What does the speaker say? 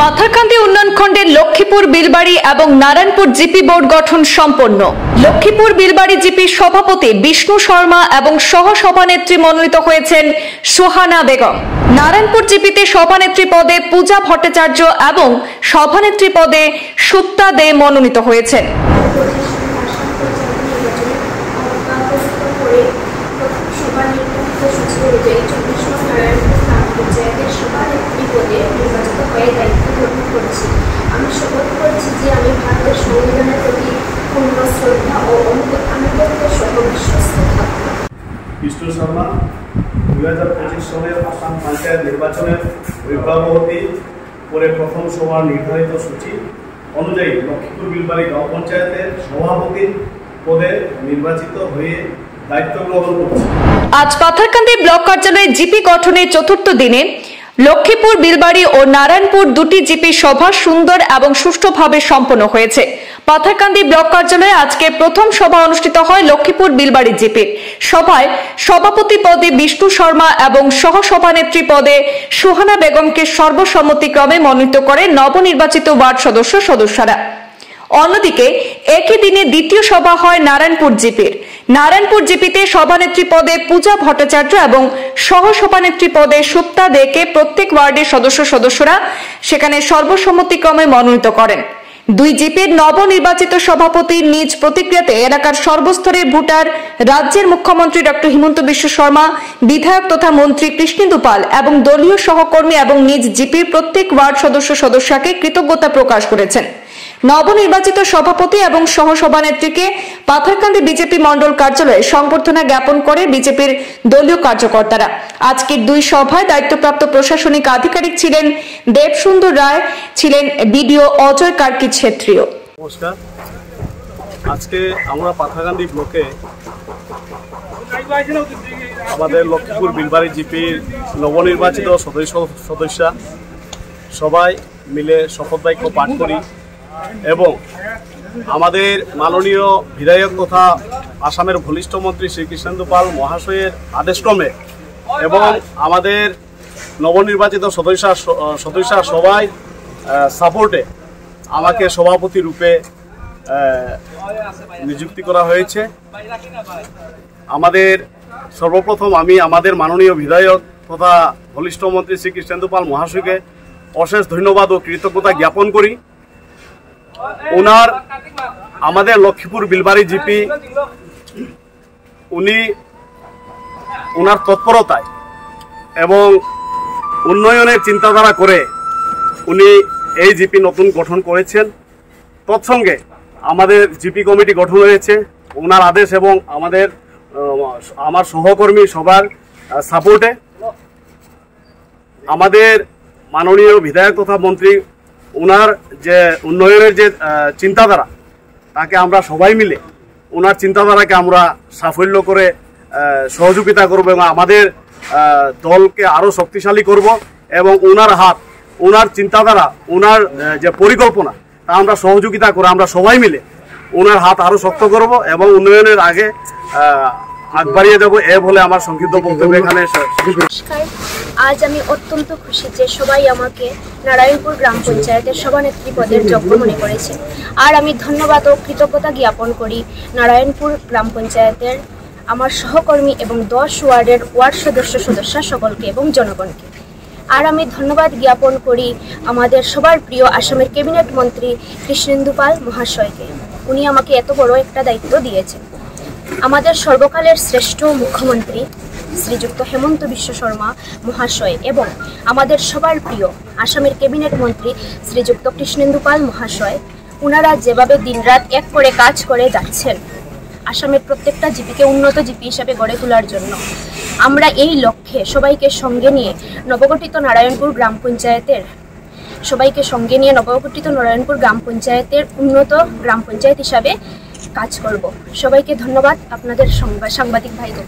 পাথারকান্দি উন্নয়ন খণ্ডের লক্ষ্মীপুর বিলবাড়ি এবং নারায়ণপুর জিপি বোর্ড গঠন সম্পন্ন। লক্ষ্মীপুর বিলবাড়ি জিপির সভাপতি বিষ্ণু শর্মা এবং সহ সভানেত্রী মনোনীত হয়েছেন সোহানা বেগম। নারায়ণপুর জিপিতে সভানেত্রী পদে পূজা ভট্টাচার্য এবং সভানেত্রী পদে সুপ্তা দে মনোনীত হয়েছেন। আমি শপথ করছি যে আমি ভারতের সংবিধানের প্রতি পূর্ণ শ্রদ্ধা ও আনুগত্যের সহ বিশ্বস্ত থাকব। বিষ্ণু শর্মা 2025 সালের আসাম পঞ্চায়েত নির্বাচনের অভিভাবকী পরে প্রথম সভার নির্ধারিত সূচি অনুযায়ী লক্ষ্মীপুর বিলবাড়ি গাঁও পঞ্চায়েতের সভাপতি পদে নির্বাচিত হয়ে দায়িত্ব গ্রহণ করছে। আজ পাথারকান্দি ব্লক কার্যালয়ে জিপি গঠনের চতুর্থ দিনে লক্ষ্মীপুর বিলবাড়ি ও নারায়ণপুর দুটি জিপি সভা সুন্দর এবং সুষ্ঠুভাবে সম্পন্ন হয়েছে। পাথারকান্দি ব্লক কার্যালয়ে আজকে প্রথম সভা অনুষ্ঠিত হয় লক্ষ্মীপুর বিলবাড়ি জিপির। সভায় সভাপতি পদে বিষ্ণু শর্মা এবং সহ সভানেত্রী পদে সোহানা বেগমকে সর্বসম্মতিক্রমে মনোনীত করে নবনির্বাচিত ওয়ার্ড সদস্যরা। অন্যদিকে একই দিনে দ্বিতীয় সভা হয় নারায়ণপুর জিপির। নারায়ণপুর জিপিতে সভানেত্রী পদে পূজা ভট্টাচার্য এবং সহ সভানেত্রী পদে সুপ্তা দেকে প্রত্যেক ওয়ার্ডের সদস্যরা সেখানে সর্বসম্মতিক্রমে মনোনীত করেন। দুই জিপির নবনির্বাচিত সভাপতির নিজ প্রতিক্রিয়াতে এলাকার সর্বস্তরের ভোটার, রাজ্যের মুখ্যমন্ত্রী ডক্টর হিমন্ত বিশ্ব শর্মা, বিধায়ক তথা মন্ত্রী কৃষ্ণেন্দু পাল এবং দলীয় সহকর্মী এবং নিজ জিপির প্রত্যেক ওয়ার্ড সদস্যকে কৃতজ্ঞতা প্রকাশ করেছেন। নবনির্বাচিত সভাপতি এবং সহ সভানেত্রীকে পাথারকান্দি বিজেপি মন্ডল কার্যালয়ে সংবর্ধনা জ্ঞাপন করে বিজেপির দলীয় কার্যকর্তারা। আজকের দুই সভায় দায়িত্বপ্রাপ্ত প্রশাসনিক আধিকারিক ছিলেন দেবসুন্দর রায়, ছিলেন বিডিও অজয় কার্কি ছেত্রীয়। নমস্কার, আজকে আমরা পাথারকান্দি ব্লকে আমাদের লক্ষ্মীপুর বিলবাড়ি জিপির নবনির্বাচিত সদস্য সবাই মিলে শপথ বাক্য পাঠ করি এবং আমাদের মাননীয় বিধায়ক তথা আসামের বলিষ্ঠ মন্ত্রী শ্রী কৃষ্ণেন্দু পাল মহাশয়ের আদেশক্রমে এবং আমাদের নবনির্বাচিত সদস্য সবাই সাপোর্টে আমাকে সভাপতি রূপে নিযুক্তি করা হয়েছে। আমাদের সর্বপ্রথম আমি আমাদের মাননীয় বিধায়ক তথা বলিষ্ঠ মন্ত্রী শ্রী কৃষ্ণেন্দু পাল মহাশয়কে অশেষ ধন্যবাদ ও কৃতজ্ঞতা জ্ঞাপন করি। ওনার আমাদের লক্ষ্মীপুর বিলবাড়ি জিপি ওনার তৎপরতায় এবং উন্নয়নের চিন্তাধারা করে উনি এই জিপি নতুন গঠন করেছেন। তৎসঙ্গে আমাদের জিপি কমিটি গঠন হয়েছে ওনার আদেশ এবং আমার সহকর্মী সবার সাপোর্টে। আমাদের মাননীয় বিধায়ক তথা মন্ত্রী ওনার যে উন্নয়নের যে চিন্তাধারা তাকে আমরা সবাই মিলে ওনার চিন্তাধারাকে আমরা সাফল্য করে সহযোগিতা করব এবং আমাদের দলকে আরও শক্তিশালী করব এবং ওনার চিন্তাধারা ওনার যে পরিকল্পনা তা আমরা সহযোগিতা করে আমরা সবাই মিলে ওনার হাত আরও শক্ত করব এবং উন্নয়নের আগে আগ বাড়িয়ে দেবো। বলে আমার সংক্ষিপ্ত বক্তব্য এখানে। আজ আমি অত্যন্ত খুশি যে সবাই আমাকে নারায়ণপুর গ্রাম পঞ্চায়েতের সভানেত্রী পদের যোগ্য মনে করেছে। আর আমি ধন্যবাদ ও কৃতজ্ঞতা জ্ঞাপন করি নারায়ণপুর গ্রাম পঞ্চায়েতের আমার সহকর্মী এবং 10 ওয়ার্ডের ওয়ার্ড সদস্য সকলকে এবং জনগণকে। আর আমি ধন্যবাদ জ্ঞাপন করি আমাদের সবার প্রিয় আসামের ক্যাবিনেট মন্ত্রী কৃষ্ণেন্দু পাল মহাশয়কে। উনি আমাকে এত বড় একটা দায়িত্ব দিয়েছেন। আমাদের সর্বকালের শ্রেষ্ঠ মুখ্যমন্ত্রী শ্রীযুক্ত হেমন্ত বিশ্ব শর্মা মহাশয় এবং আমাদের সবার প্রিয় আসামের ক্যাবিনেট মন্ত্রী শ্রীযুক্ত কৃষ্ণেন্দু পাল মহাশয়, ওনারা যেভাবে দিনরাত এক করে কাজ করে যাচ্ছেন আসামের প্রত্যেকটা জিপিকে উন্নত জিপি হিসাবে গড়ে তোলার জন্য, আমরা এই লক্ষ্যে সবাইকে সঙ্গে নিয়ে নবগঠিত নারায়ণপুর গ্রাম পঞ্চায়েতের উন্নত গ্রাম পঞ্চায়েত হিসাবে কাজ করব। সবাইকে ধন্যবাদ। আপনাদের সাংবাদিক ভাইদের।